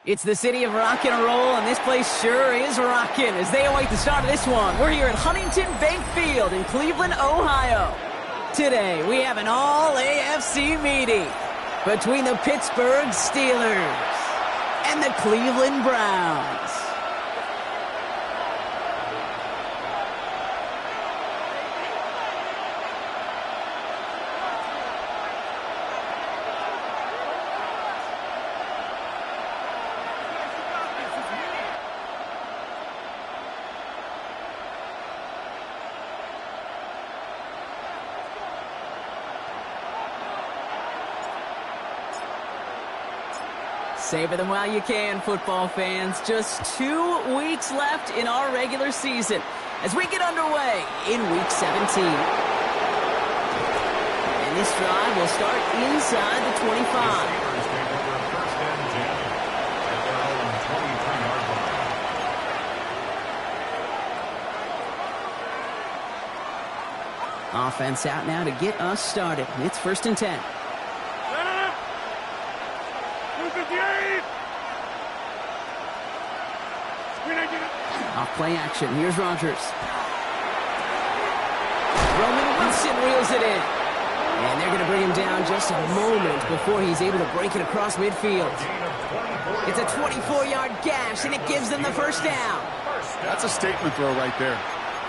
It's the city of rock and roll, and this place sure is rocking as they await the start of this one. We're here at Huntington Bank Field in Cleveland, Ohio. Today, we have an all-AFC meeting between the Pittsburgh Steelers and the Cleveland Browns. Savor them while you can, football fans. Just 2 weeks left in our regular season as we get underway in Week 17. And this drive will start inside the 25. Offense out now to get us started. It's 1st and 10. Off play action. Here's Rodgers. Roman Wilson reels it in. And they're going to bring him down just a moment before he's able to break it across midfield. It's a 24-yard gash, and it gives them the first down. That's a statement throw right there.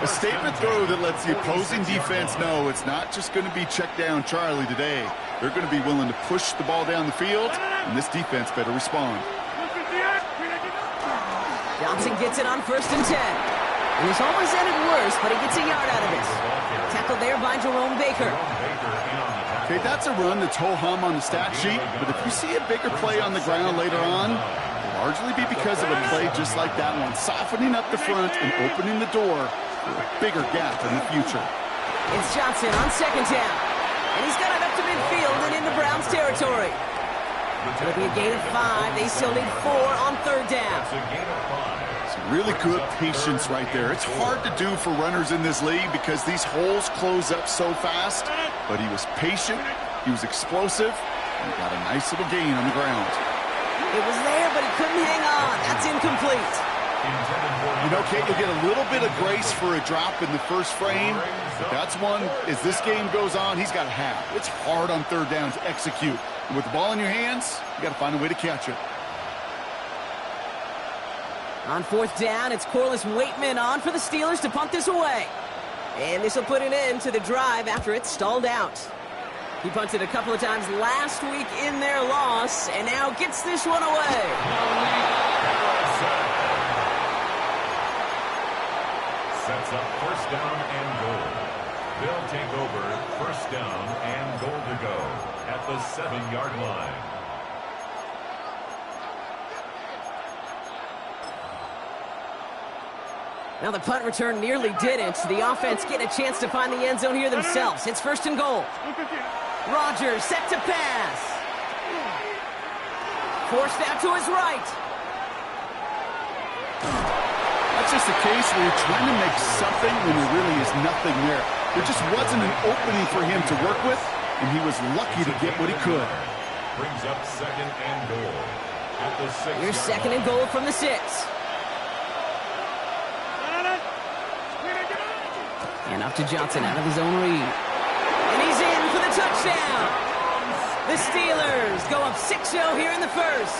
A statement throw that lets the opposing defense know it's not just going to be check down Charlie today. They're going to be willing to push the ball down the field, and this defense better respond. Johnson gets it on 1st and 10. And this almost ended worse, but he gets a yard out of this. Tackled there by Jerome Baker. Okay, that's a run that's ho-hum on the stat sheet, but if you see a bigger play on the ground later on, it'll largely be because of a play just like that one, softening up the front and opening the door for a bigger gap in the future. It's Johnson on 2nd down. And he's got it up to midfield and into Browns territory. It'll be a gain of 5. They still need 4 on 3rd down. Some really good patience right there. It's hard to do for runners in this league because these holes close up so fast. But he was patient, he was explosive, and he got a nice little gain on the ground. It was there, but he couldn't hang on. That's incomplete. You know, Kate, you'll get a little bit of grace for a drop in the first frame. But that's one, as this game goes on, he's got to have. It's hard on 3rd down to execute. And with the ball in your hands, you got to find a way to catch it. On 4th down, it's Corliss Waitman on for the Steelers to punt this away. And this will put an end to the drive after it stalled out. He punted a couple of times last week in their loss, and now gets this one away. sets up first down and goal. They'll take over first down and goal to go at the 7-yard line. Now the punt return nearly didn't. The offense getting a chance to find the end zone here themselves. It's first and goal. Rodgers set to pass. Forced out to his right. That's just a case where you're trying to make something when there really is nothing there. There just wasn't an opening for him to work with, and he was lucky to get what he could. Brings up second and goal at the 6-yard Here's second and goal from the 6. And up to Johnson out of his own read. And he's in for the touchdown. The Steelers go up 6-0 here in the first.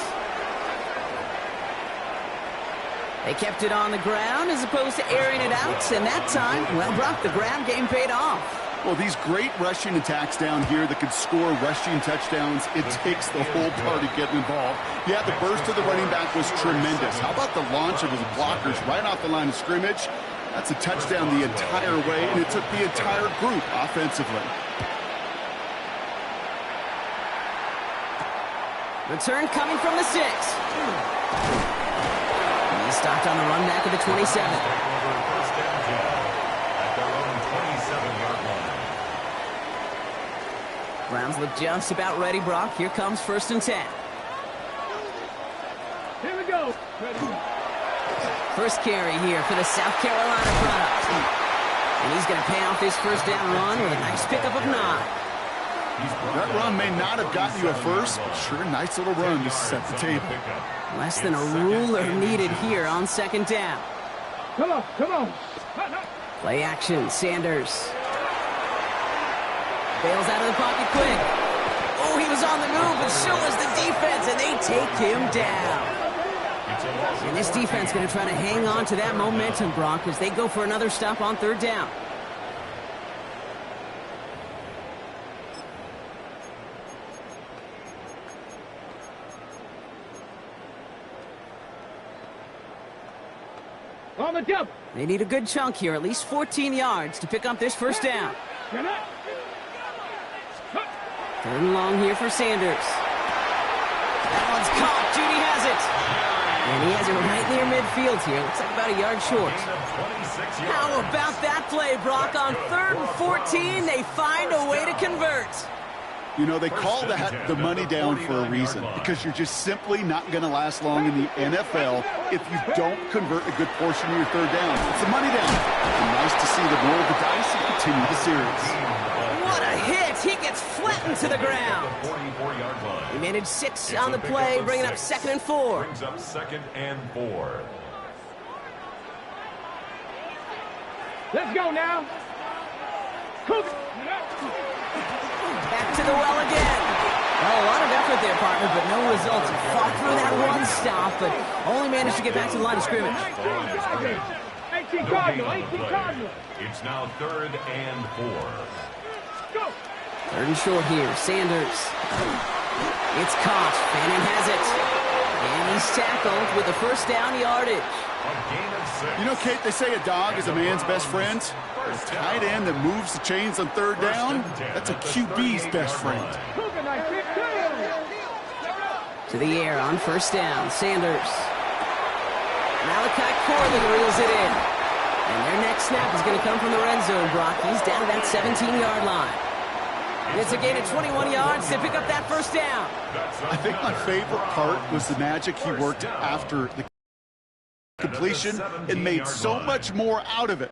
They kept it on the ground as opposed to airing it out. And that time, well, Brock, the ground game paid off. Well, these great rushing attacks down here that can score rushing touchdowns, it takes the whole party getting involved. Yeah, the burst of the running back was tremendous. How about the launch of his blockers right off the line of scrimmage? That's a touchdown the entire way, and it took the entire group offensively. Return coming from the 6. And he stopped on the run back at the 27. Browns look just about ready, Brock. Here comes first and 10. Here we go. Ready. First carry here for the South Carolina product. And he's going to pay off this first down run with a nice pickup of 9. That run may not have gotten you at first, but sure, nice little run to set the table. Less than a ruler needed here on second down. Come on, come on. Play action, Sanders. Bails out of the pocket quick. Oh, he was on the move, but so was the defense, and they take him down. And this defense going to try to hang on to that momentum, Brock, as they go for another stop on third down. On the double. They need a good chunk here, at least 14 yards to pick up this first down. Third and long here for Sanders. That one's caught. Judy has it. And he has it right near midfield here. Looks like about a yard short. How about that play, Brock? On 3rd and 14, they find a way to convert. You know, they call that the money down for a reason, because you're just simply not going to last long in the NFL if you don't convert a good portion of your third down. It's a money down. And nice to see them roll the dice and continue the series. What a hit! He gets flattened to the ground. He managed 6 on the play, bringing up 2nd and 4. Brings up 2nd and 4. Let's go now. Cook it. Back to the well again. Well, a lot of effort there, partner, but no results. He fought through that one stop, but only managed to get back to the line of scrimmage. 18 Cardinal, 18 Cardinal. It's now 3rd and 4. Go. 3rd and short here. Sanders. It's caught. Fanning has it. And he's tackled with the first down yardage. You know, Kate, they say a dog is a man's best friend. A tight end that moves the chains on third down, that's a QB's best friend. To the air on first down. Sanders. Malachi Corley reels it in. And their next snap is going to come from the red zone, Brock. He's down to that 17-yard line. It's a gain of 21 yards to pick up that first down. I think my favorite part was the magic he worked after the completion and made so much more out of it.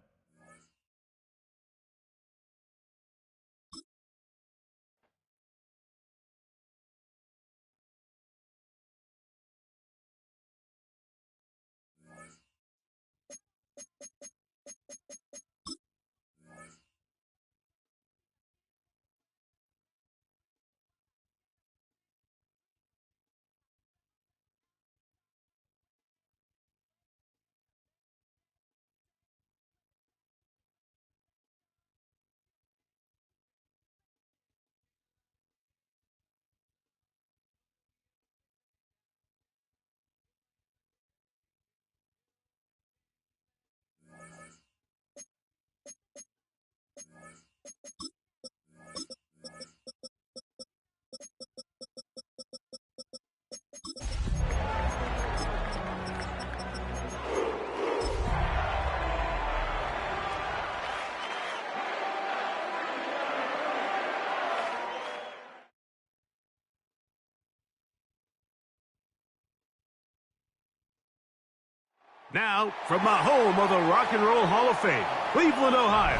Now, from the home of the Rock and Roll Hall of Fame, Cleveland, Ohio,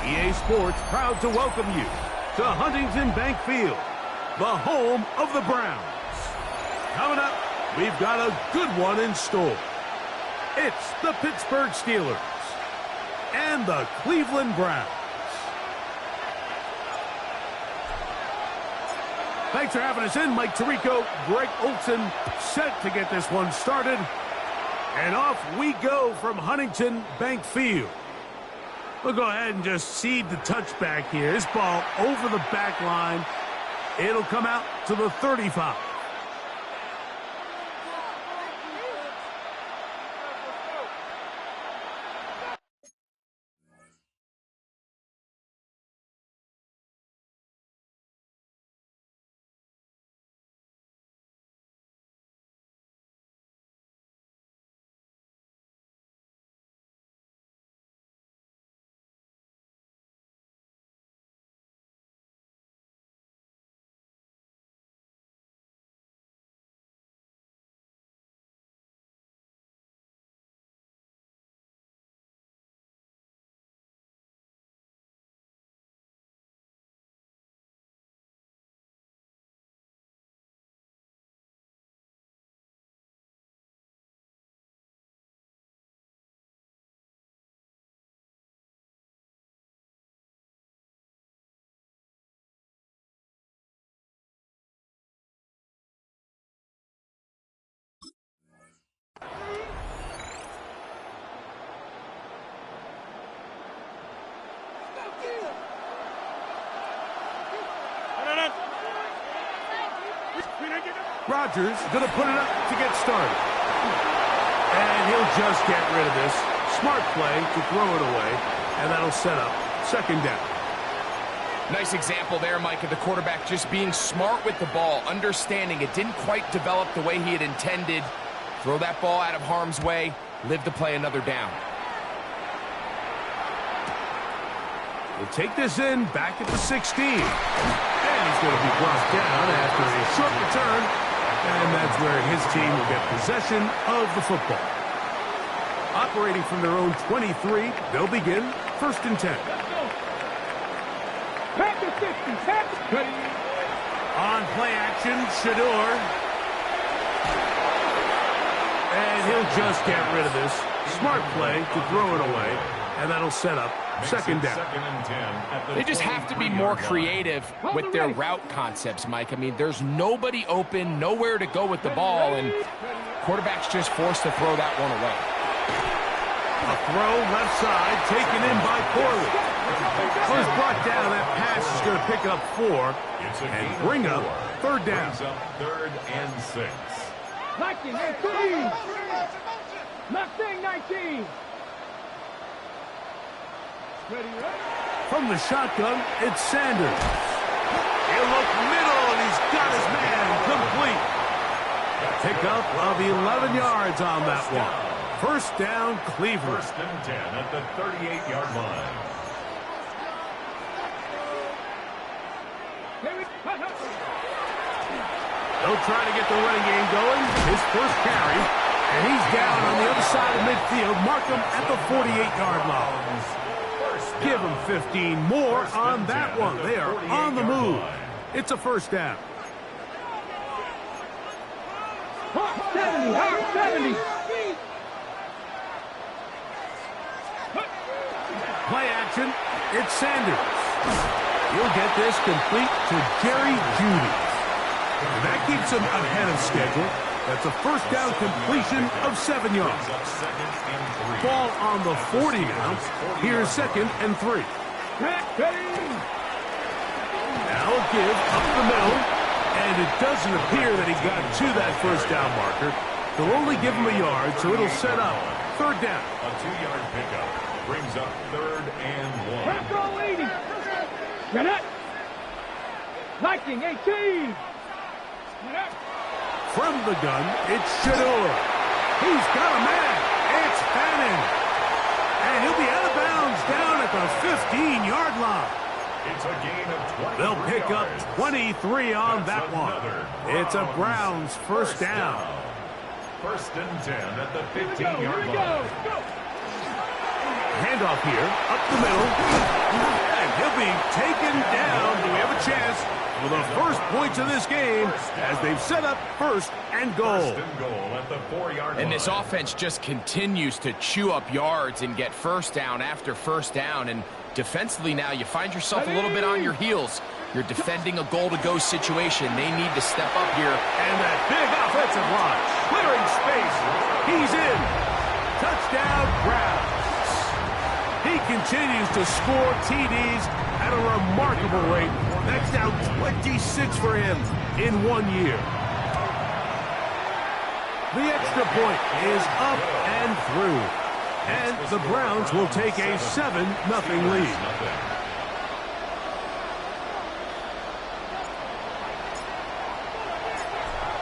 EA Sports proud to welcome you to Huntington Bank Field, the home of the Browns. Coming up, we've got a good one in store. It's the Pittsburgh Steelers and the Cleveland Browns. Thanks for having us in. Mike Tirico, Greg Olson, set to get this one started. And off we go from Huntington Bank Field. We'll go ahead and just seed the touchback here. This ball over the back line. It'll come out to the 35. Rodgers going to put it up to get started. And he'll just get rid of this. Smart play to throw it away, and that'll set up second down. Nice example there, Mike, of the quarterback just being smart with the ball, understanding it didn't quite develop the way he had intended. Throw that ball out of harm's way, live to play another down. We'll take this in back at the 16. And he's going to be brought down after a short return. And that's where his team will get possession of the football. Operating from their own 23, they'll begin 1st and 10. Back to 60. On play action, Shador. And he'll just get rid of this. Smart play to throw it away. And that'll set up second down. They just have to be more creative with their route concepts, Mike. I mean, there's nobody open, nowhere to go with the ball, and quarterback's just forced to throw that one away. A throw left side, taken in by Corley. So he's brought down. That pass is going to pick up 4 and bring up third down. 3rd and 6. Knocking 19. Mustang 19. From the shotgun, it's Sanders. He'll look middle, and he's got his man complete. Pickup of 11 yards on that one. 1st down, Cleveland. 1st and 10 at the 38-yard line. They'll try to get the running game going. His first carry, and he's down on the other side of midfield. Mark him at the 48-yard line. Give them 15 more on that one. They are on the move. It's a 1st down. 70. Play action. It's Sanders. He'll get this complete to Jerry Jeudy. And that keeps him ahead of schedule. That's a 1st down completion of 7 yards. Ball on the 40 now. Here's 2nd and 3. Now a give up the middle. And it doesn't appear that he got to that 1st down marker. They'll only give him a yard, so it'll set up 3rd down. A 2-yard pickup brings up 3rd and 1. Get it. Lightning 18. From the gun, it's Shador. He's got a man. It's Fannin. And he'll be out of bounds down at the 15-yard line. It's a gain of 20. They'll pick up 23 on that one. It's a Browns 1st down. First and 10 at the Here we go, 15-yard here we line. go. Go. Handoff here, up the middle. And he'll be taken down. Do we have a chance for the first points of this game as they've set up first and goal. First and goal at the 4-yard line. And this offense just continues to chew up yards and get first down after first down. And defensively now, you find yourself a little bit on your heels. You're defending a goal-to-go situation. They need to step up here. And that big offensive line, clearing space. He's in. Touchdown, Browns. He continues to score TDs at a remarkable rate. That's now 26 for him in 1 year. The extra point is up and through. And the Browns will take a 7-0 lead.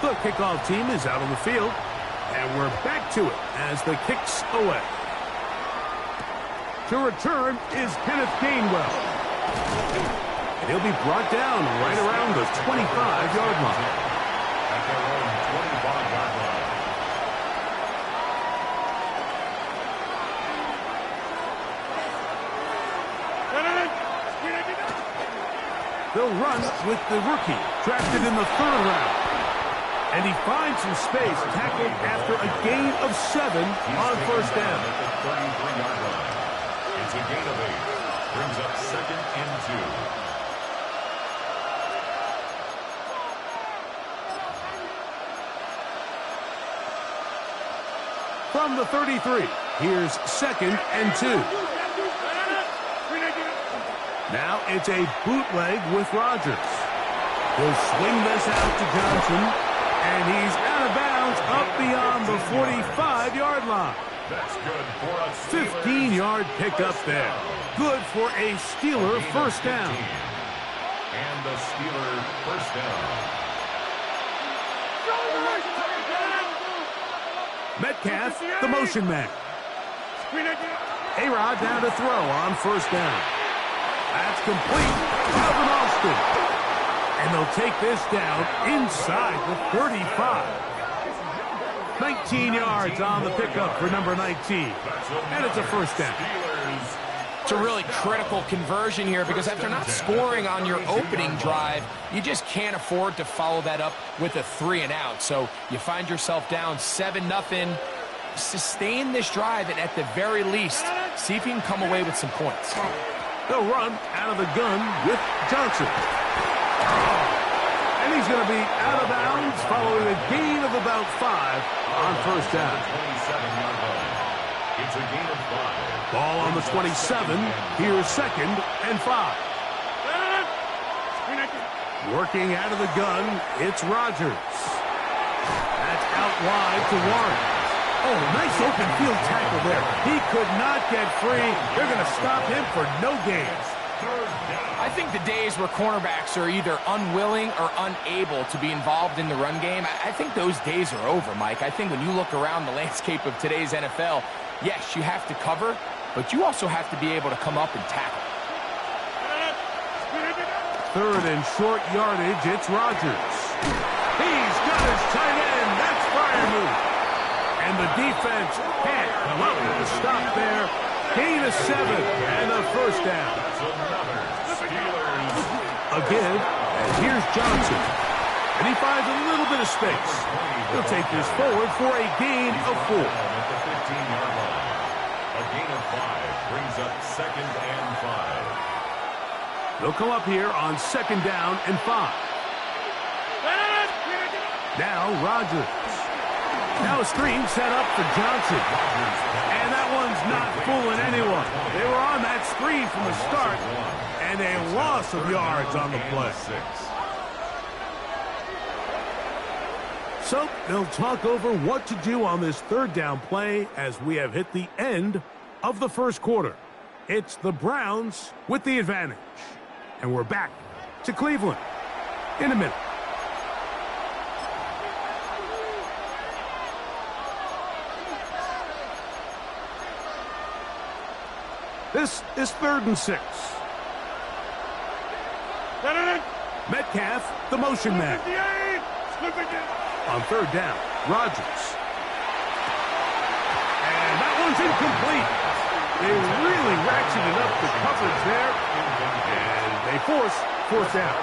The kickoff team is out on the field. And we're back to it as the kick's away. To return is Kenneth Gainwell. And he'll be brought down right around the 25-yard line. At their own 25-yard line. They'll run with the rookie, drafted in the 3rd round. And he finds some space, tackled after a gain of 7 on first down. At the 33-yard line. It's a gain of 8. Brings up 2nd and 2. From the 33, here's 2nd and 2. Now it's a bootleg with Rodgers. He'll swing this out to Johnson, and he's out of bounds up beyond the 45-yard line. That's good for a Steelers 15-yard pickup there. Good for a Steeler first down. And the Steeler first down. Metcalf, the motion man. A-Rod down to throw on first down. That's complete. Calvin Austin. And they'll take this down inside the 35. 19 yards on the pickup for number 19. And it's a first down. It's a really critical conversion here because after not scoring on your opening drive, you just can't afford to follow that up with a 3-and-out. So you find yourself down 7-0. Sustain this drive and at the very least, see if you can come away with some points. They'll run out of the gun with Johnson. And he's going to be out of bounds following a gain of about 5 on first down. 27-yard line. It's a gain of 5. Ball on the 27. Here's 2nd and 5. Working out of the gun, it's Rodgers. That's out wide to Warren. Oh, nice open field tackle there. He could not get free. They're going to stop him for no gain. I think the days where cornerbacks are either unwilling or unable to be involved in the run game, I think those days are over, Mike. I think when you look around the landscape of today's NFL, yes, you have to cover, but you also have to be able to come up and tackle. 3rd and short yardage, it's Rodgers. He's got his tight end. That's Freiermuth. And the defense can't come up with a stop there. Gain of 7 and a first down. That's another Steelers. Again, and here's Johnson. And he finds a little bit of space. He'll take this forward for a gain of 4. At the 15-yard line. A gain of 5 brings up 2nd and 5. They'll come up here on 2nd down and 5. Now Rodgers. Now a screen set up for Johnson. And that one's not fooling anyone. They were on that screen from the start. And a loss of yards on the play. So they'll talk over what to do on this 3rd down play as we have hit the end of the first quarter. It's the Browns with the advantage. And we're back to Cleveland in a minute. This is 3rd and 6. Metcalf, the motion man. On 3rd down, Rodgers. incomplete. They really ratcheted up the coverage there, and they force fourth down.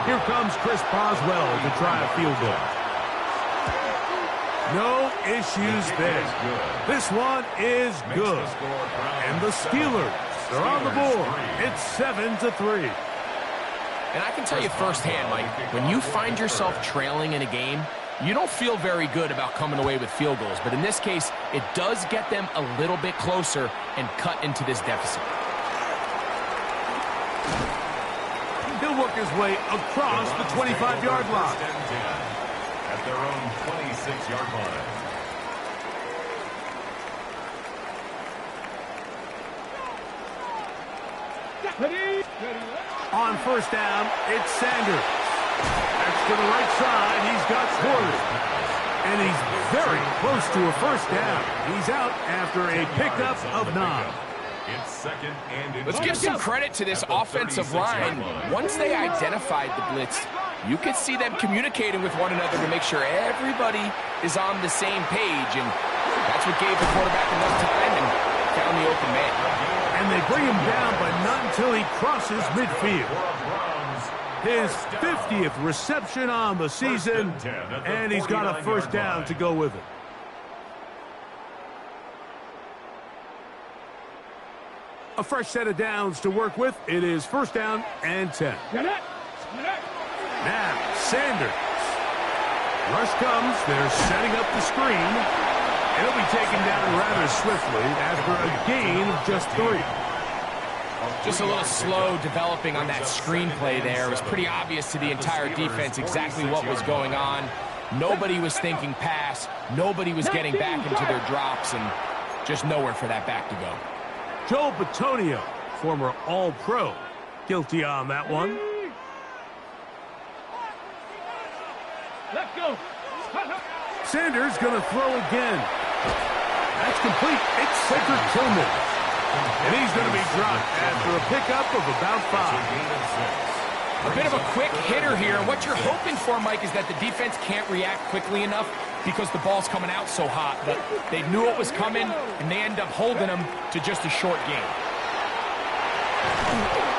Here comes Chris Boswell to try a field goal. No issues there. This one is good. And the Steelers are on the board. It's 7-3. And I can tell you firsthand, Mike, when you find yourself trailing in a game, you don't feel very good about coming away with field goals. But in this case, it does get them a little bit closer and cut into this deficit. He'll work his way across the 25-yard line. At their own 26-yard line. On first down, it's Sanders. That's to the right side. He's got Corley. And he's very close to a first down. He's out after a pickup of 9. It's second and Let's give some credit to this offensive line. Once they identified the blitz, you could see them communicating with one another to make sure everybody is on the same page. And that's what gave the quarterback enough time and found the open man. And they bring him down, but not until he crosses midfield. His 50th reception on the season, and he's got a first down to go with it. A fresh set of downs to work with. It is first down and 10. Now, Sanders. Rush comes. They're setting up the screen. And he'll be taken down rather swiftly after a gain of just 3. Just a little slow developing on that screenplay there. It was pretty obvious to the entire defense exactly what was going on. Nobody was thinking pass. Nobody was getting back into their drops, and just nowhere for that back to go. Joe Bitonio, former All-Pro, guilty on that one. Let's go. Sanders going to throw again. That's complete. It's Cedric Tillman. And he's going to be dropped after a pickup of about 5. A bit of a quick hitter here. What you're hoping for, Mike, is that the defense can't react quickly enough because the ball's coming out so hot. But they knew it was coming, and they end up holding them to just a short gain.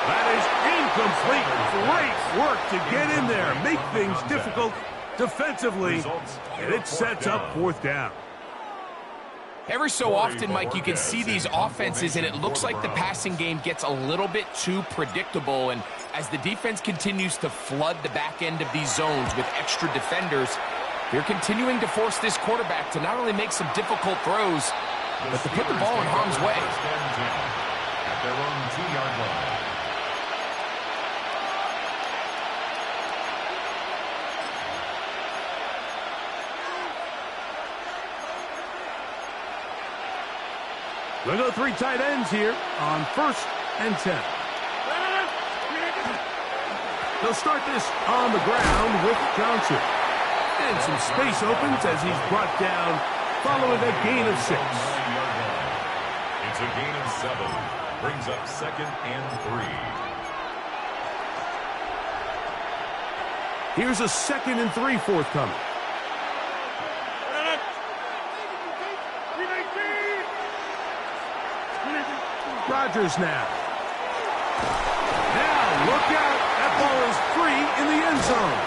That is incomplete. Great work to get in there, make things difficult defensively, and it sets up fourth down. Every so often, Mike, you can see these offenses, and it looks like the passing game gets a little bit too predictable. And as the defense continues to flood the back end of these zones with extra defenders, they're continuing to force this quarterback to not only make some difficult throws, but to put the ball in harm's way. At their own 2-yard line. We'll go 3 tight ends here on first and 10. They'll start this on the ground with Johnson. And some space opens as he's brought down following a gain of 6. It's a gain of 7. Brings up second and 3. Here's a 2nd and 3 forthcoming. Rodgers now. Now, look out. That ball is free in the end zone.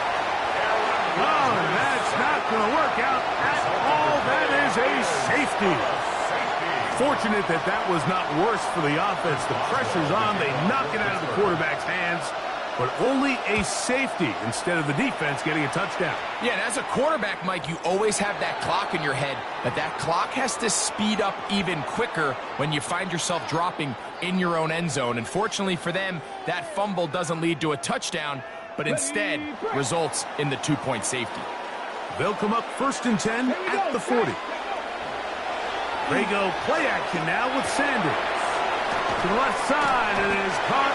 Oh, that's not going to work out at all. That is a safety. Fortunate that that was not worse for the offense. The pressure's on. They knock it out of the quarterback's hands. But only a safety instead of the defense getting a touchdown. Yeah, and as a quarterback, Mike, you always have that clock in your head, but that clock has to speed up even quicker when you find yourself dropping in your own end zone. And fortunately for them, that fumble doesn't lead to a touchdown, but instead results in the 2-point safety. They'll come up first and 10 at the 40. They go play action now with Sanders. To the left side, and it is caught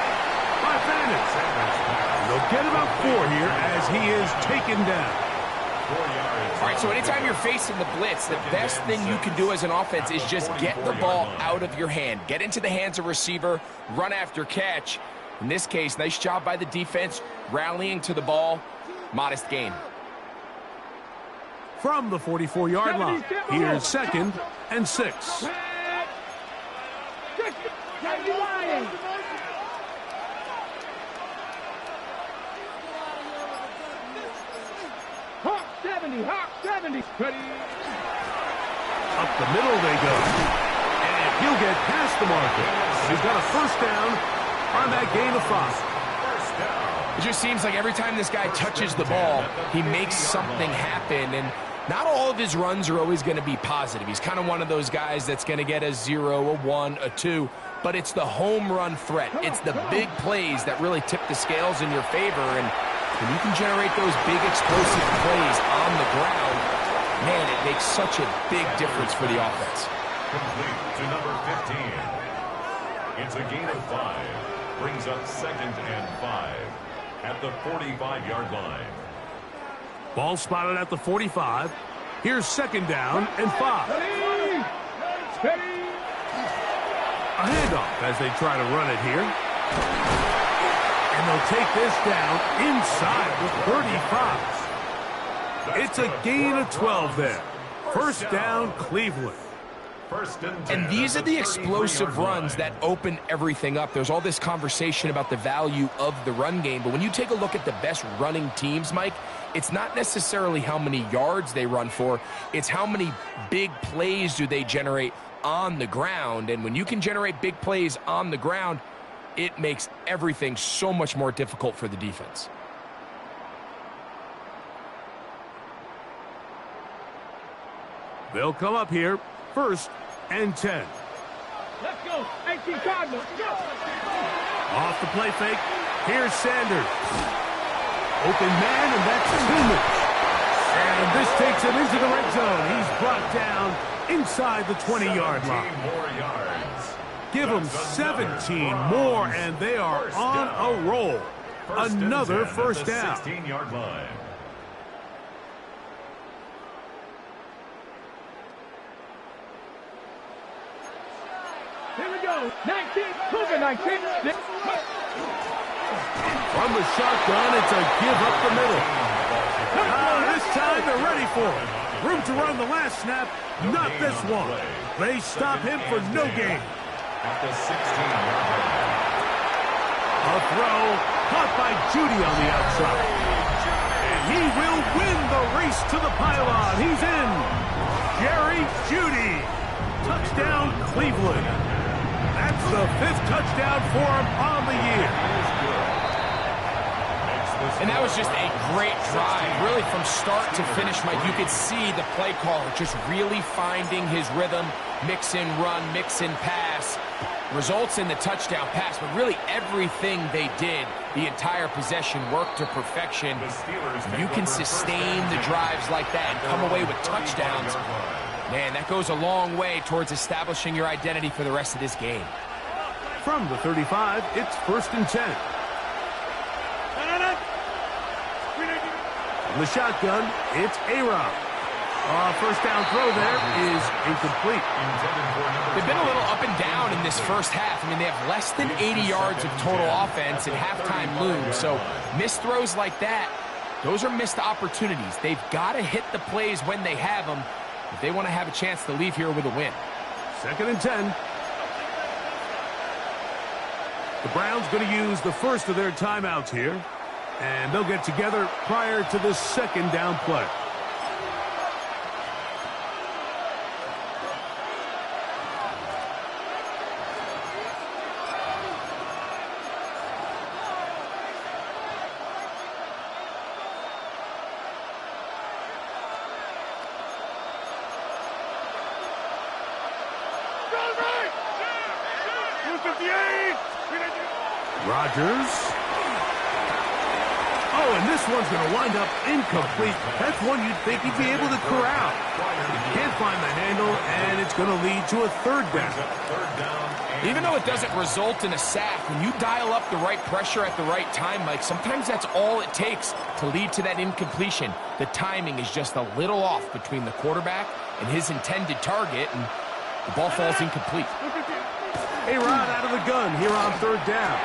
by Sanders. They'll get about 4 here as he is taken down. All right, so anytime you're facing the blitz, the best thing you can do as an offense is just get the ball out of your hand. Get into the hands of receiver, run after catch. In this case, nice job by the defense, rallying to the ball. Modest gain. From the 44-yard line, here's 2nd and 6. 70. Ready. Up the middle they go. And he'll get past the marker. He's got a first down on that gain of 5. It just seems like every time this guy touches the ball, he makes something happen. And not all of his runs are always going to be positive. He's kind of one of those guys that's going to get a 0, a 1, a 2. But it's the home run threat. It's the big plays that really tip the scales in your favor. And when you can generate those big explosive plays on the ground, man, it makes such a big difference for the offense. Complete to number 15. It's a gain of 5. Brings up 2nd and 5 at the 45-yard line. Ball spotted at the 45. Here's 2nd down and 5. A handoff as they try to run it here. And they'll take this down inside the 35. It's a gain of 12 there. First down, Cleveland. And these are the explosive runs that open everything up. There's all this conversation about the value of the run game, but when you take a look at the best running teams, Mike, it's not necessarily how many yards they run for, it's how many big plays do they generate on the ground. And when you can generate big plays on the ground, it makes everything so much more difficult for the defense. They'll come up here, 1st and 10. Let's go. 18 Cardinals. Go. Off the play fake. Here's Sanders. Open man, and that's Tillman. And this takes him into the red zone. He's brought down inside the 20-yard line. More yards. Give them 17 more, and they are on a roll. Another first down. 16-yard line. Here we go. 19. Cougar 19. From the shotgun, it's a give up the middle. This time they're ready for it. Room to run the last snap, not this one. They stop him for no gain. At the 16-yard line. A throw caught by Judy on the outside. And he will win the race to the pylon. He's in. Jerry Judy. Touchdown, Cleveland. That's the 5th touchdown for him on the year. And that was just a great drive. Really from start to finish, Mike, you could see the play caller just really finding his rhythm. Mix in run, mix in pass. Results in the touchdown pass, but really everything they did, the entire possession worked to perfection. You can sustain the drives like that and come away with touchdowns. Man, that goes a long way towards establishing your identity for the rest of this game. From the 35, it's 1st and 10. From the shotgun, it's A-Rod. First down throw there is incomplete. They've been a little up and down in this first half. I mean, they have less than 80 yards of total offense and halftime looms. So missed throws like that, those are missed opportunities. They've got to hit the plays when they have them if they want to have a chance to leave here with a win. 2nd and 10. The Browns going to use the first of their timeouts here, and they'll get together prior to the 2nd down play. Rodgers. Oh, and this one's going to wind up incomplete. That's one you'd think he'd be able to corral. He can't find the handle, and it's going to lead to a 3rd down. Even though it doesn't result in a sack, when you dial up the right pressure at the right time, Mike, sometimes that's all it takes to lead to that incompletion. The timing is just a little off between the quarterback and his intended target, and the ball falls incomplete. A-Rod out of the gun here on 3rd down.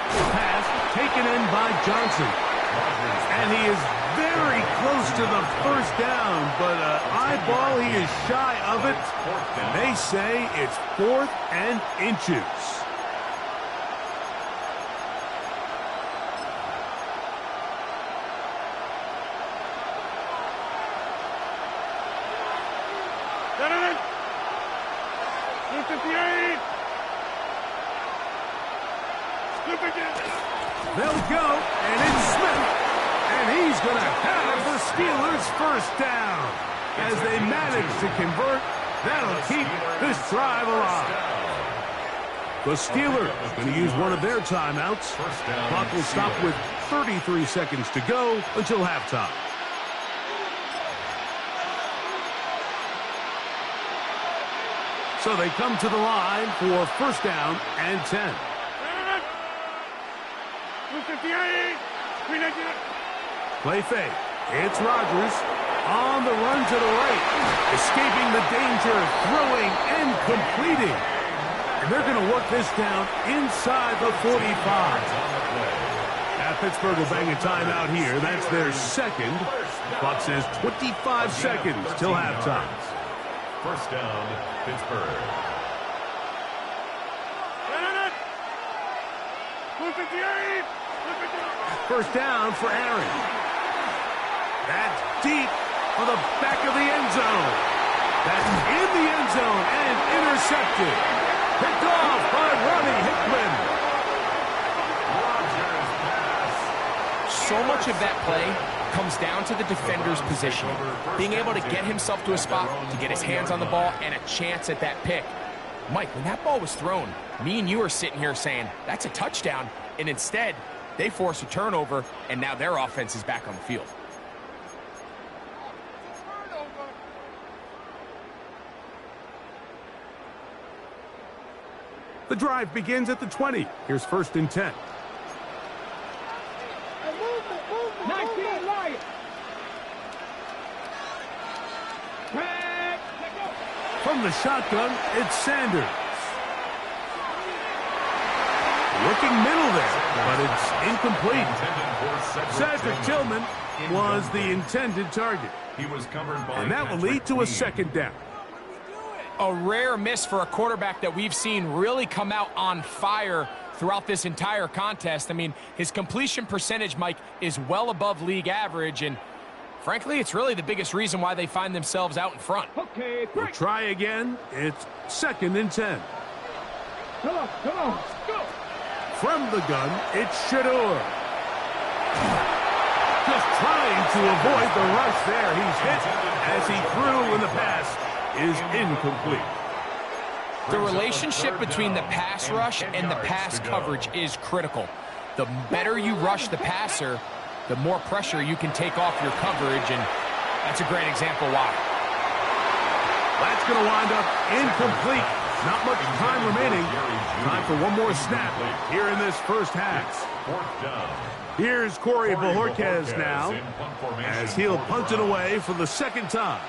Pass taken in by Johnson. And he is very close to the first down, but eyeball, he is shy of it. And they say it's 4th and inches. They'll go, and it's Smith. And he's going to have the Steelers' first down. As they manage to convert, that'll keep this drive alive. The Steelers are going to use one of their timeouts. Clock will stop with 33 seconds to go until halftime. So they come to the line for first down and 10. Play fake. It's Rodgers on the run to the right, escaping the danger, throwing and completing. And they're going to work this down inside the 45. Pittsburgh will bang a timeout here. That's their second. The clock says 25 seconds till halftime. First down, Pittsburgh. First down for Aaron. That's deep on the back of the end zone. That's in the end zone and intercepted. Picked off by Ronnie Hickman. So much of that play comes down to the defender's positioning. Being able to get himself to a spot, to get his hands on the ball, and a chance at that pick. Mike, when that ball was thrown, me and you are sitting here saying, that's a touchdown. And instead, they force a turnover, and now their offense is back on the field. The drive begins at the 20. Here's first and 10. 19 Lions. From the shotgun, it's Sanders. Looking middle there, but it's incomplete. Cedric Tillman was the intended target. And that will lead to a second down. A rare miss for a quarterback that we've seen really come out on fire throughout this entire contest. I mean, his completion percentage, Mike, is well above league average, and frankly, it's really the biggest reason why they find themselves out in front. Okay, We'll try again. It's second and 10. Come on, go. From the gun, it's Shador. Just trying to avoid the rush there. He's hit as he threw, and the pass is incomplete. The relationship between the pass rush and the pass coverage is critical. The better you rush the passer, the more pressure you can take off your coverage, and that's a great example why. That's going to wind up incomplete. Not much time remaining. Time for one more snap here in this first half. Here's Corey Bojorquez now as he'll punt it away for the second time.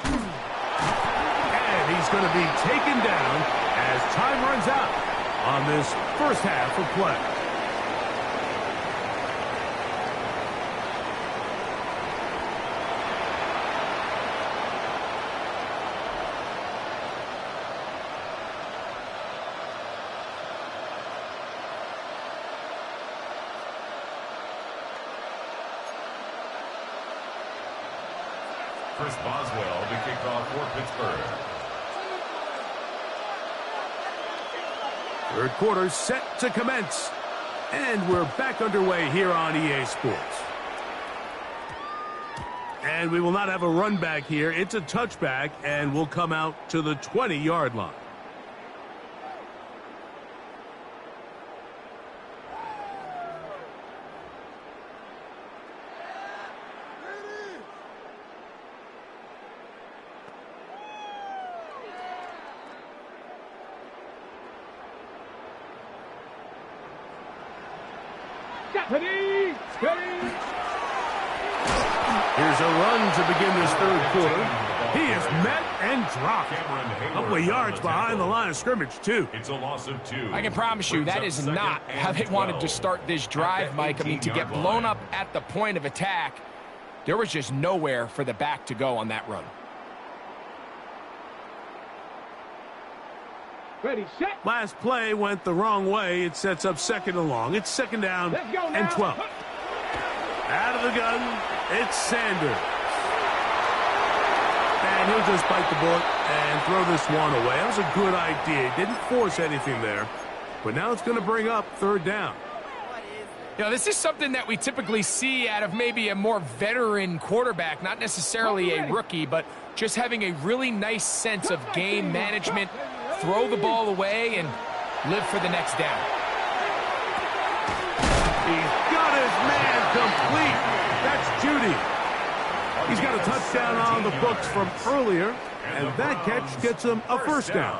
And he's going to be taken down as time runs out on this first half of play. Chris Boswell to kick off for Pittsburgh. Third quarter set to commence. And we're back underway here on EA Sports. And we will not have a run back here. It's a touchback, and we'll come out to the 20-yard line. Here's a run to begin this third quarter. He is met and dropped. A couple of yards behind the line of scrimmage, too. It's a loss of 2. I can promise you that is not how they wanted to start this drive, Mike. I mean, to get blown up at the point of attack, there was just nowhere for the back to go on that run. Ready, set. Last play went the wrong way. It sets up second and long. It's second down and 12. Out of the gun, it's Sanders. And he'll just bite the bullet and throw this one away. That was a good idea. He didn't force anything there. But now it's going to bring up third down. You know, this is something that we typically see out of maybe a more veteran quarterback, not necessarily a rookie, but just having a really nice sense of game management, throw the ball away, and live for the next down. He's got his man complete. That's Judy. He's got a touchdown on the books from earlier, and that catch gets him a first down.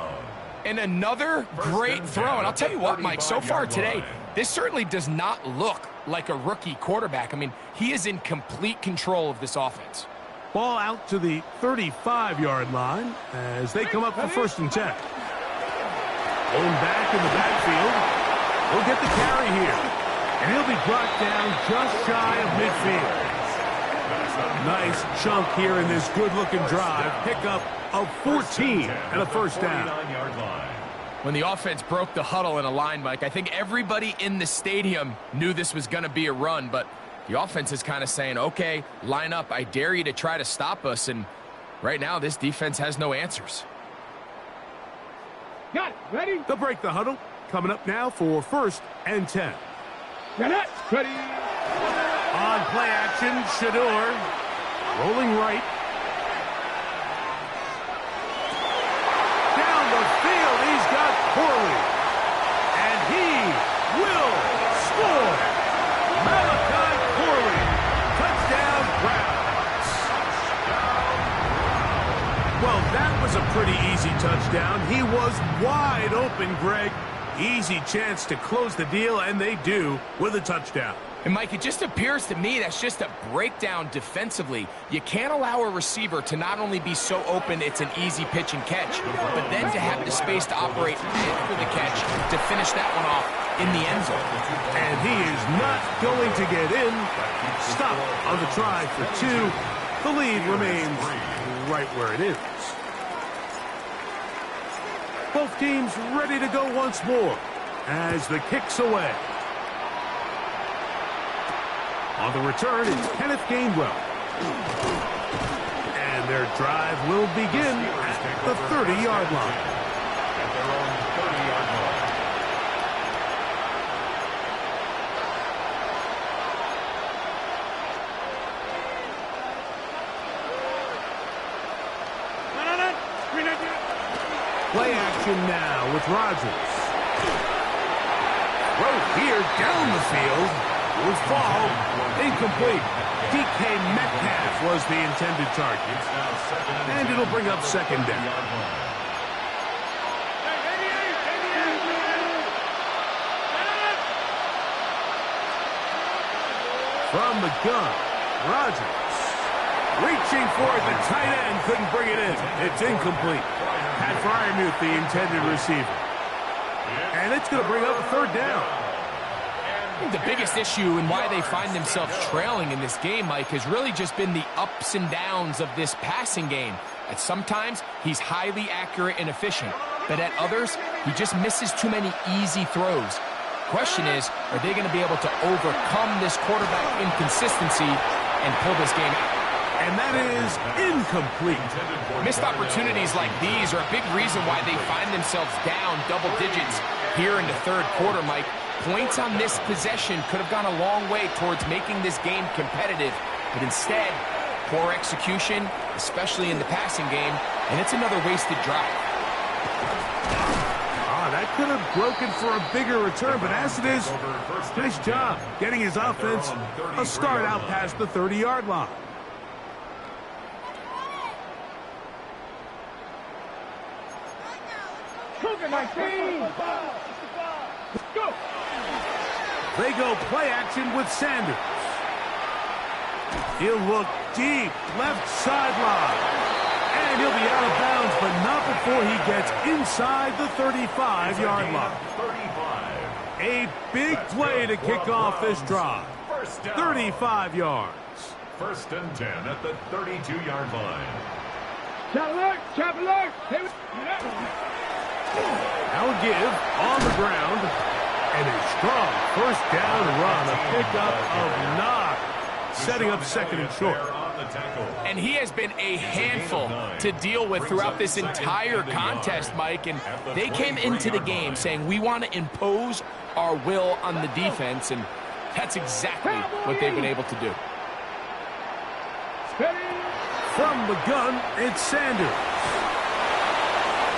And another great throw. And I'll tell you what, Mike, so far today, this certainly does not look like a rookie quarterback. I mean, he is in complete control of this offense. Ball out to the 35-yard line as they come up for first and 10. Going back in the backfield. He'll get the carry here. And he'll be brought down just shy of midfield. Nice chunk here in this good-looking drive. Pickup of 14 and a first down. When the offense broke the huddle in a line, Mike, I think everybody in the stadium knew this was going to be a run, but the offense is kind of saying, okay, line up. I dare you to try to stop us, and right now this defense has no answers. Got it. Ready? They'll break the huddle. Coming up now for first and 10. Got it. Ready? On play action, Shador rolling right. Down the field, he's got Corley. And he will score. Malachi Corley. Touchdown, Browns. Well, that was a pretty easy touchdown. He was wide open, Greg. Easy chance to close the deal, and they do with a touchdown. And, Mike, it just appears to me that's just a breakdown defensively. You can't allow a receiver to not only be so open it's an easy pitch and catch, but then to have the space to operate after the catch to finish that one off in the end zone. And he is not going to get in. Stop on the try for 2. The lead remains right where it is. Both teams ready to go once more as the kick's away. On the return, it's Kenneth Gainwell. And their drive will begin at the 30-yard line. At their own 30-yard line. Play action now with Rodgers. Throw here down the field. Will fall. Incomplete. DK Metcalf was the intended target. And it'll bring up second down. From the gun, Rodgers. Reaching for it, the tight end couldn't bring it in. It's incomplete. Pat Fryermuth, the intended receiver. And it's going to bring up a third down. The biggest issue and why they find themselves trailing in this game, Mike, has really just been the ups and downs of this passing game. At sometimes, he's highly accurate and efficient, but at others, he just misses too many easy throws. Question is, are they going to be able to overcome this quarterback inconsistency and pull this game out? And that is incomplete. Missed opportunities like these are a big reason why they find themselves down double digits here in the third quarter, Mike. Points on this possession could have gone a long way towards making this game competitive, but instead, poor execution, especially in the passing game, and it's another wasted drive. That could have broken for a bigger return, but as it is, nice job getting his offense a start out past the 30-yard line. Go! They go play action with Sanders. He'll look deep, left sideline. And he'll be out of bounds, but not before he gets inside the 35-yard line. 35. A big play to kick off this drive. 35 yards. First and 10 at the 32-yard line. Chop alert. Now a give on the ground. And a strong first down run. A pickup of 9. Setting up second and short. And he has been a handful to deal with throughout this entire contest, Mike. And they came into the game saying, we want to impose our will on the defense. And that's exactly what they've been able to do. From the gun, it's Sanders.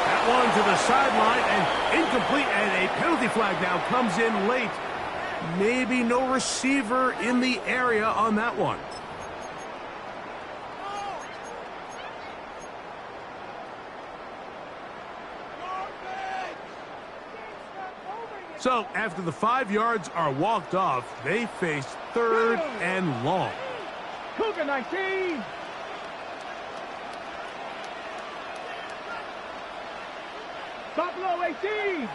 That one to the sideline and incomplete. And a penalty flag now comes in late. Maybe no receiver in the area on that one. So, after the 5 yards are walked off, they face third and long. Cougar 19. Buffalo 18.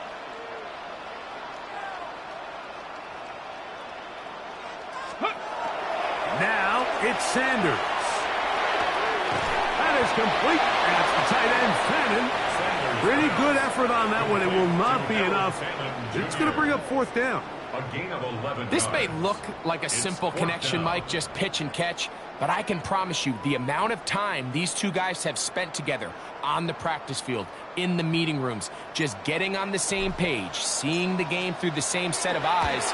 Now, it's Sanders. That is complete. That's the tight end, Fannin. Pretty good effort on that one. It will not be enough. It's going to bring up fourth down. A gain of 11 This may yards. look like a simple connection, Mike, just pitch and catch, but I can promise you the amount of time these two guys have spent together on the practice field, in the meeting rooms, just getting on the same page, seeing the game through the same set of eyes,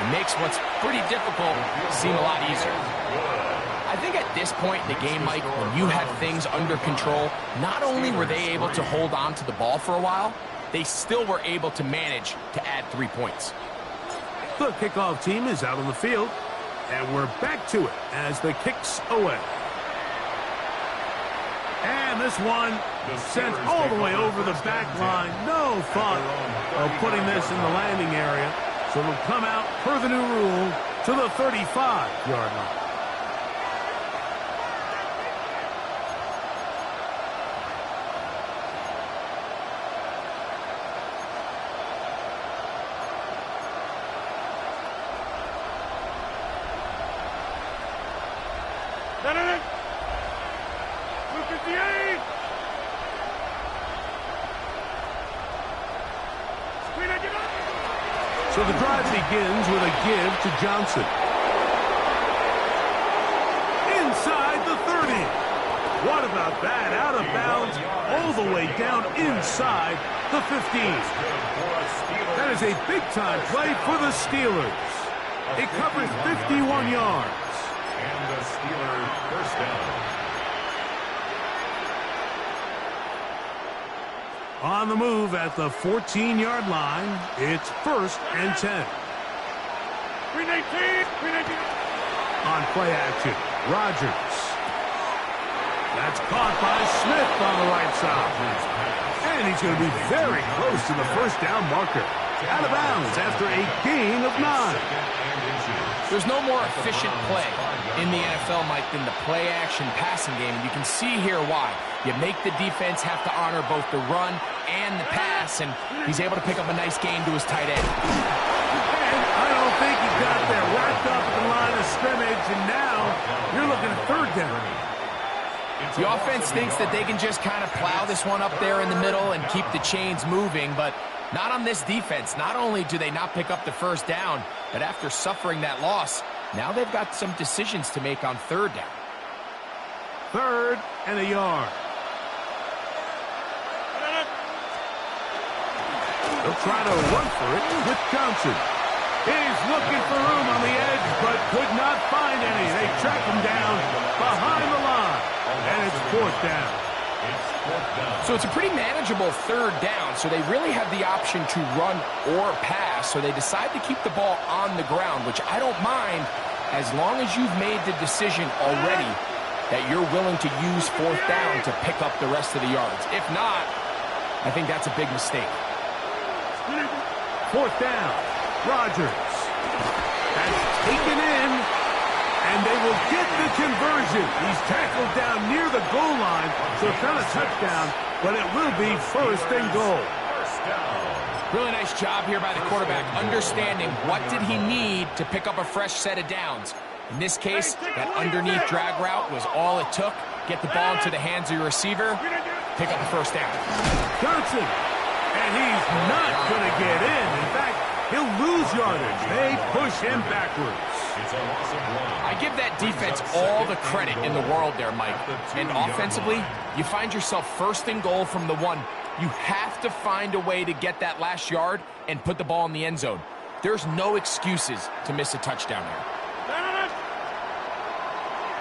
it makes what's pretty difficult seem a lot easier. I think at this point in the game, Mike, when you have things under control, not only were they able to hold on to the ball for a while, they still were able to manage to add 3 points. The kickoff team is out on the field, and we're back to it as the kick's away. And this one sent all the way over the back line. No thought of putting this in the landing area. So it'll come out per the new rule to the 35-yard line. So the drive begins with a give to Johnson. Inside the 30. What about that? Out of bounds all the way down inside the 15. That is a big-time play for the Steelers. It covers 51 yards. And the Steelers first down. On the move at the 14-yard line, it's first and 10. On play action, Rodgers. That's caught by Smith on the right side. And he's going to be very close to the first down marker. Out of bounds after a gain of 9. There's no more efficient play in the NFL, Mike, than the play-action passing game. And you can see here why. You make the defense have to honor both the run and the pass, and he's able to pick up a nice gain to his tight end. And I don't think he got there wrapped up at the line of scrimmage, and now you're looking at third down. The offense thinks that they can just kind of plow this one up there in the middle and keep the chains moving, but not on this defense. Not only do they not pick up the first down, but after suffering that loss, now they've got some decisions to make on third down. Third and a yard. They'll try to run for it with Johnson. He's looking for room on the edge, but could not find any. They track him down behind the line, and it's fourth down. So it's a pretty manageable third down, so they really have the option to run or pass, so they decide to keep the ball on the ground, which I don't mind as long as you've made the decision already that you're willing to use fourth down to pick up the rest of the yards. If not, I think that's a big mistake. Fourth down, Rodgers. That's taken in, and they will get the conversion. collision. He's tackled down near the goal line, so it's not a touchdown, but it will be first and goal. Really nice job here by the quarterback, understanding what did he need to pick up a fresh set of downs. In this case, that underneath drag route was all it took. Get the ball into the hands of your receiver, pick up the first down. Johnson, and he's not going to get in. In fact, he'll lose yardage. They push him backwards. I give that defense all the credit in the world there, Mike. And offensively, you find yourself first and goal from the 1. You have to find a way to get that last yard and put the ball in the end zone. There's no excuses to miss a touchdown here.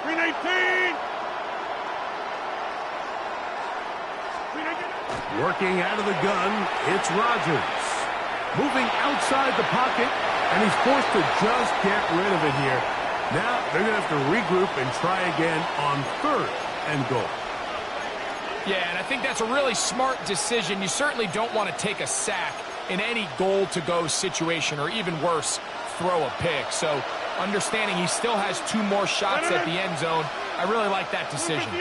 319. Working out of the gun, it's Rodgers. Moving outside the pocket, and he's forced to just get rid of it here. Now they're going to have to regroup and try again on 3rd and goal. Yeah, and I think that's a really smart decision. You certainly don't want to take a sack in any goal-to-go situation, or even worse, throw a pick. So understanding he still has 2 more shots at the end zone, I really like that decision.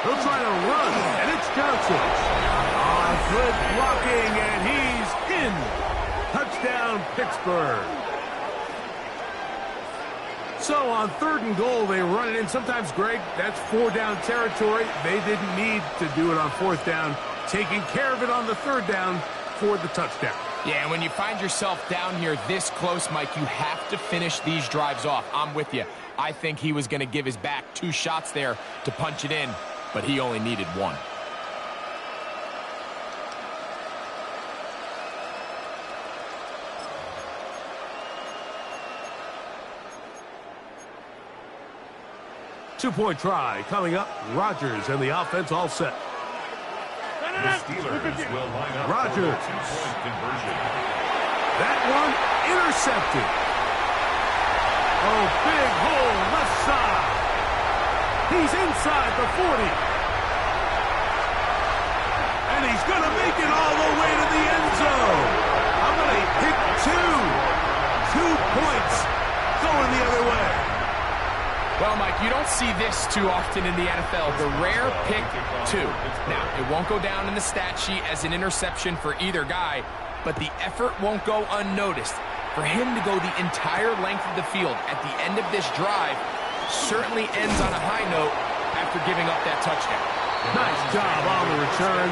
He'll try to run, and it's Johnson. Good blocking, and he's in. Touchdown, Pittsburgh. So on 3rd and goal, they run it in. Sometimes, Greg, that's 4-down territory. They didn't need to do it on 4th down. Taking care of it on the 3rd down for the touchdown. Yeah, and when you find yourself down here this close, Mike, you have to finish these drives off. I'm with you. I think he was going to give his back 2 shots there to punch it in, but he only needed 1. Two-point try coming up. Rodgers and the offense all set. The Steelers will line up Rodgers. for a 2-point conversion. That one intercepted. Oh, big hole left side. He's inside the 40. And he's going to make it all the way to the end zone. I'm going to hit 2. 2 points going the other way. Well, Mike, you don't see this too often in the NFL. The rare pick 2. Now, it won't go down in the stat sheet as an interception for either guy, but the effort won't go unnoticed. For him to go the entire length of the field at the end of this drive certainly ends on a high note after giving up that touchdown. Nice job on the return.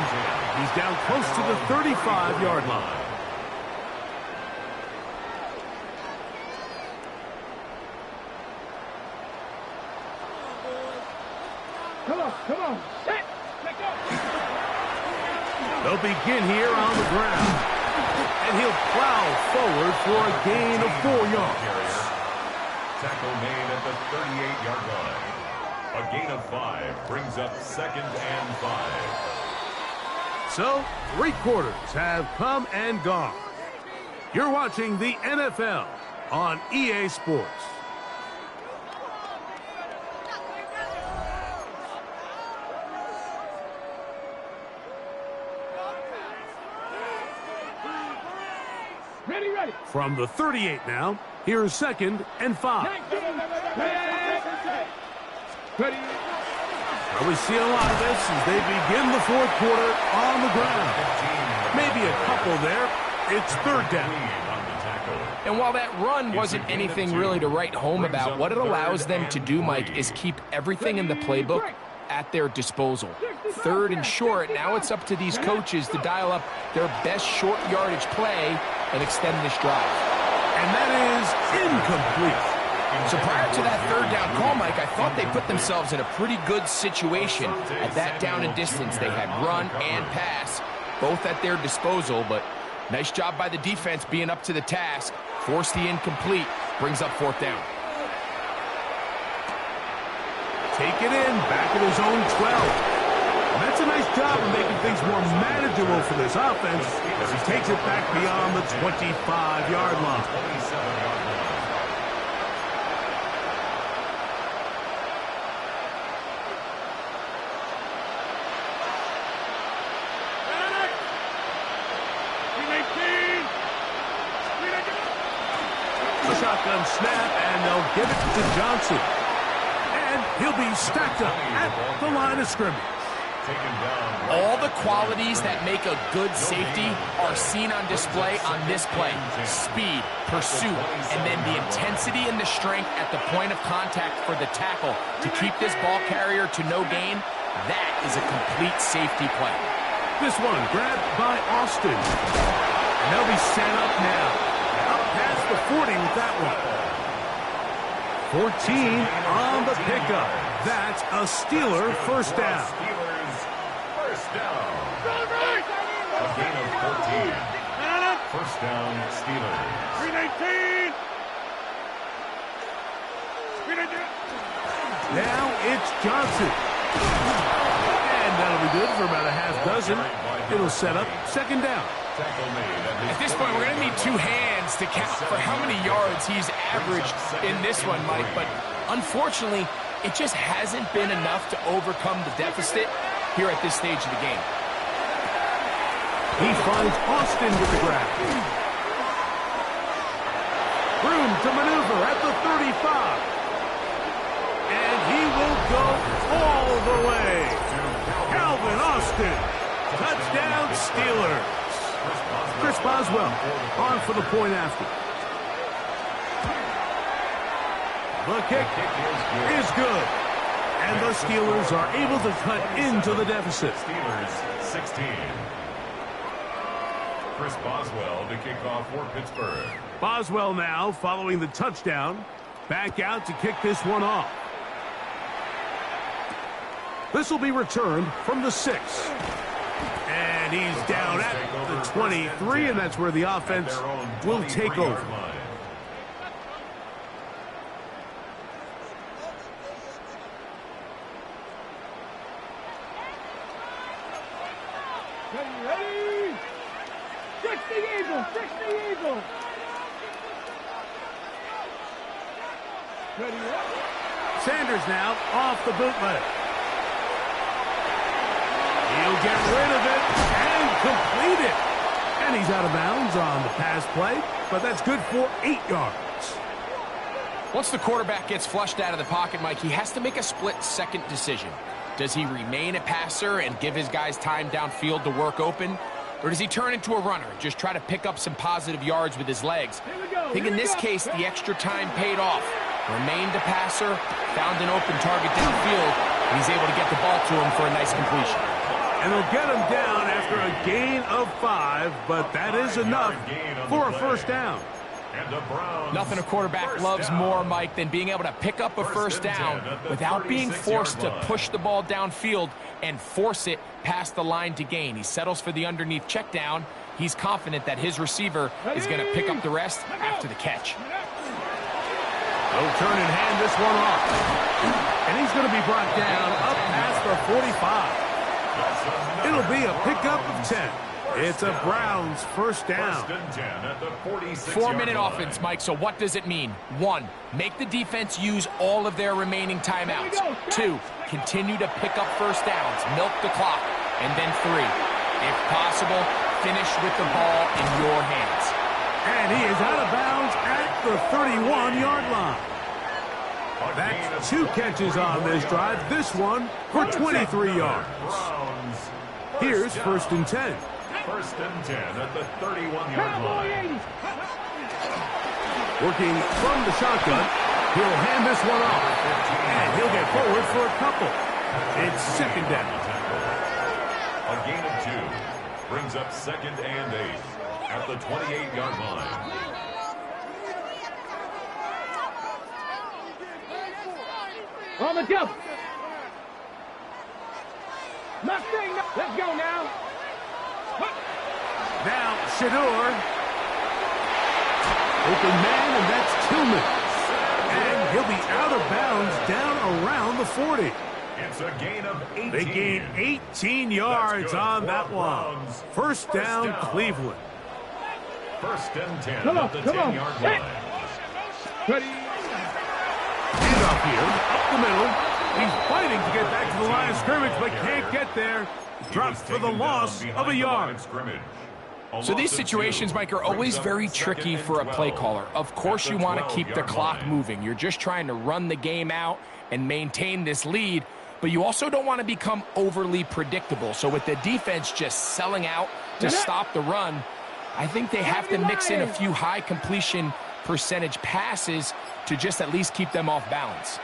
He's down close to the 35-yard line. Come on. Set. Let go. They'll begin here on the ground. And he'll plow forward for a gain of 4 yards. Tackle made at the 38-yard line. A gain of 5 brings up 2nd and 5. So, 3 quarters have come and gone. You're watching the NFL on EA Sports. Ready. From the 38 now, here's 2nd and 5. Ready. Well, we see a lot of this as they begin the 4th quarter on the ground. Maybe a couple there. It's 3rd down. And while that run wasn't anything really to write home about, what it allows them to do, Mike, is keep everything in the playbook at their disposal. 3rd and short, now it's up to these coaches to dial up their best short yardage play and extend this drive. And that is incomplete. So prior to that 3rd down call, Mike, I thought they put themselves in a pretty good situation. At that down and distance, they had run and pass, both at their disposal, but nice job by the defense being up to the task. Forced the incomplete, brings up 4th down. Take it in, back at his own 12. And that's a nice job of making things more manageable for this offense as he takes it back beyond the 25-yard line. shotgun snap, and they'll give it to Johnson. And he'll be stacked up at the line of scrimmage. All the qualities that make a good safety are seen on display on this play. Speed, pursuit, and then the intensity and the strength at the point of contact for the tackle to keep this ball carrier to no gain. That is a complete safety play. This one grabbed by Austin. And they'll be set up now. Up past the 40 with that one. 14 on the pickup. That's a Steeler first down. First down. A gain of 14. First down, Steelers. 319. Now it's Johnson. And that'll be good for about a half dozen. It'll set up second down. At this point, we're going to need two hands to count for how many yards he's averaged in this one, Mike. But unfortunately, it just hasn't been enough to overcome the deficit here at this stage of the game. He finds Austin with the grab. Room to maneuver at the 35. And he will go all the way. Calvin Austin. Touchdown Steelers. Chris Boswell on for the point after. The kick is good. And the Steelers are able to cut into the deficit. Steelers 16. Chris Boswell to kick off for Pittsburgh. Boswell now following the touchdown. Back out to kick this one off. This will be returned from the 6. And he's down at the 23, and that's where the offense will take over. Ready? 60 Eagles, 60 Eagles. Ready? Sanders now off the bootleg. He'll get rid of it and complete it. And he's out of bounds on the pass play, but that's good for 8 yards. Once the quarterback gets flushed out of the pocket, Mike, he has to make a split-second decision. Does he remain a passer and give his guys time downfield to work open? Or does he turn into a runner, just try to pick up some positive yards with his legs? I think in this case, the extra time paid off. Remained a passer, found an open target downfield, and he's able to get the ball to him for a nice completion. And they'll get him down after a gain of 5, but that is enough for a first down. Nothing a quarterback loves more, Mike, than being able to pick up a first down without being forced to push the ball downfield and force it past the line to gain. He settles for the underneath check down. He's confident that his receiver is going to pick up the rest after the catch. They'll turn and hand this one off. And he's going to be brought down up past the 45. It'll be a pickup of 10. It's a Browns first down. 4-minute offense, Mike, so what does it mean? 1, make the defense use all of their remaining timeouts. 2, continue to pick up first downs, milk the clock. And then 3, if possible, finish with the ball in your hands. And he is out of bounds at the 31-yard line. That's 2 catches on this drive. This one for 23 yards. Here's first and 10. First and 10 at the 31-yard line. Working from the shotgun, he'll hand this one off. And he'll get forward for a couple. It's second down. A gain of 2 brings up second and 8 at the 28-yard line. On the jump. Mustang, let's go now. Now, Shador. Open man, and that's Tillman. And he'll be out of bounds down around the 40. It's a gain of 18. They gain 18 yards on that one. First down, Cleveland. First and 10 at the 10-yard line. Ready? And up here, up the middle. He's fighting to get back to the line of scrimmage, but can't get there. Drops for the loss of a yard. So these situations, Mike, are always very tricky for a play caller. Of course you want to keep the clock moving. You're just trying to run the game out and maintain this lead, but you also don't want to become overly predictable. So with the defense just selling out to stop the run, I think they have to mix in a few high completion percentage passes to just at least keep them off balance.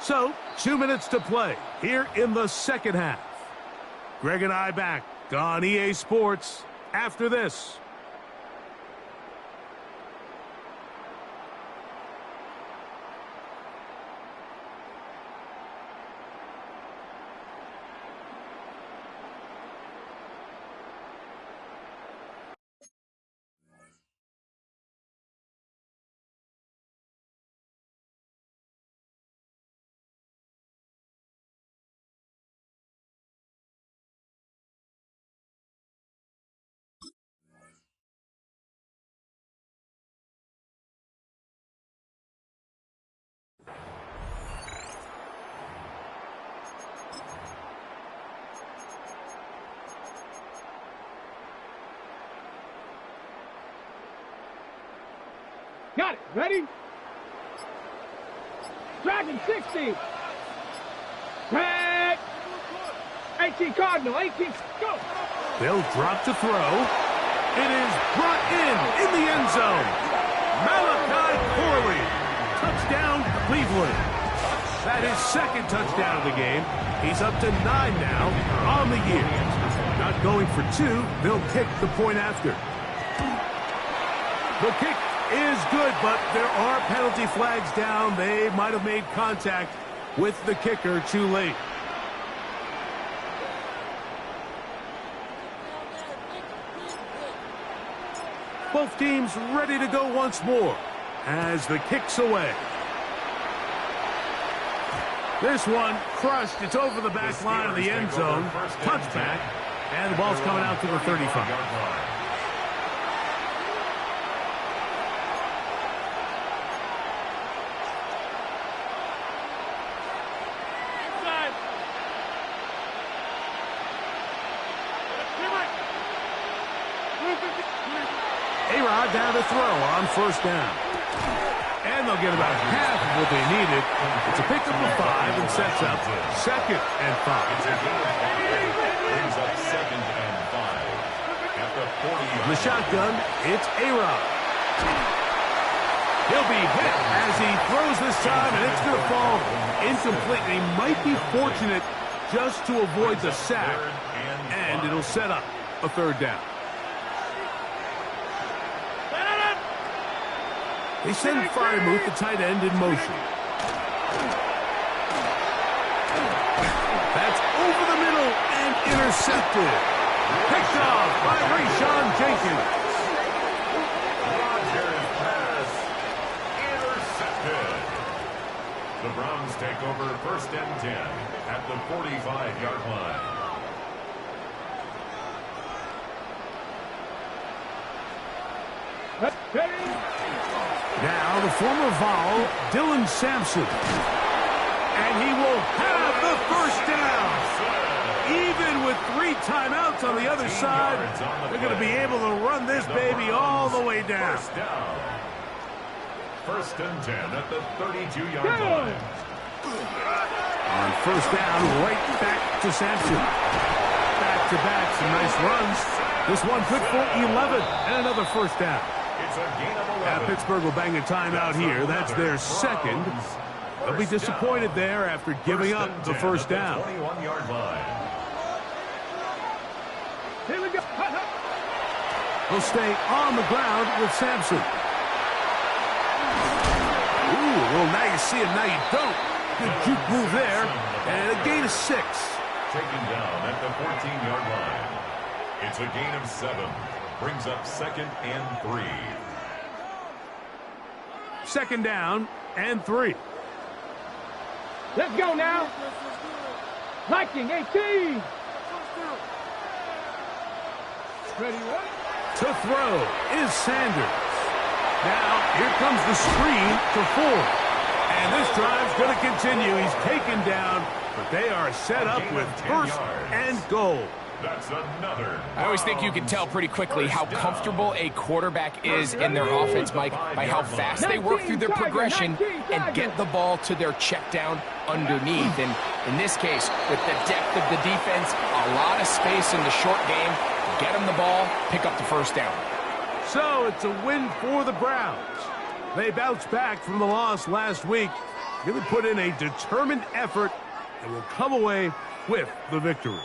So, 2 minutes to play here in the second half. Greg and I back on EA Sports after this. Got it. Ready? Dragon 60. Red. 18 Cardinal. 18. Go. They'll drop to throw. It is brought in the end zone. Malachi Corley. Touchdown, Cleveland. That is second touchdown of the game. He's up to 9 now on the year. Not going for 2. They'll kick the point after. The kick is good, but there are penalty flags down. They might have made contact with the kicker too late. Both teams ready to go once more as the kick's away. This one crushed. It's over the back line of the end zone. Touchback, and the ball's coming out to the 35. A-Rod down to throw on first down. And they'll get about half of what they needed. It's a pickup of 5 and sets up second and 5. Brings up second and 5. At the 40. The shotgun, it's A-Rod. He'll be hit as he throws this time, and it's going to fall incomplete. He might be fortunate just to avoid the sack, and it'll set up a third down. They send Fryermuth, the tight end, in motion. That's over the middle and intercepted. Picked off by Rayshawn Jenkins. Rodgers pass intercepted. The Browns take over first and 10 at the 45-yard line. Now the former Vol, Dylan Sampson. And he will have the first down. Even with 3 timeouts on the other side, they're going to be able to run this baby all the way down. First and 10 at the 32-yard line. On first down, right back to Sampson. Back-to-back, some nice runs. This one good for 11 and another first down. It's a gain of 11. Pittsburgh will bang a timeout here. That's their second. They'll be disappointed there after giving up the first down. 21-yard line. Here we go. He'll stay on the ground with Sampson. Ooh, well, now you see him, now you don't. Good juke move there, and a gain of 6. Taken down at the 14-yard line. It's a gain of 7. Brings up second and 3. Second down and 3. Let's go now. Viking 18. Ready, what? To throw is Sanders. Now, here comes the screen to Ford. And this drive's going to continue. He's taken down, but they are set up with first and goal. That's another. I always think you can tell pretty quickly how comfortable a quarterback is in their offense, Mike, by how fast they work through their progression and get the ball to their check down underneath. And in this case, with the depth of the defense, a lot of space in the short game, get them the ball, pick up the first down. So it's a win for the Browns. They bounced back from the loss last week, really put in a determined effort, and will come away with the victory.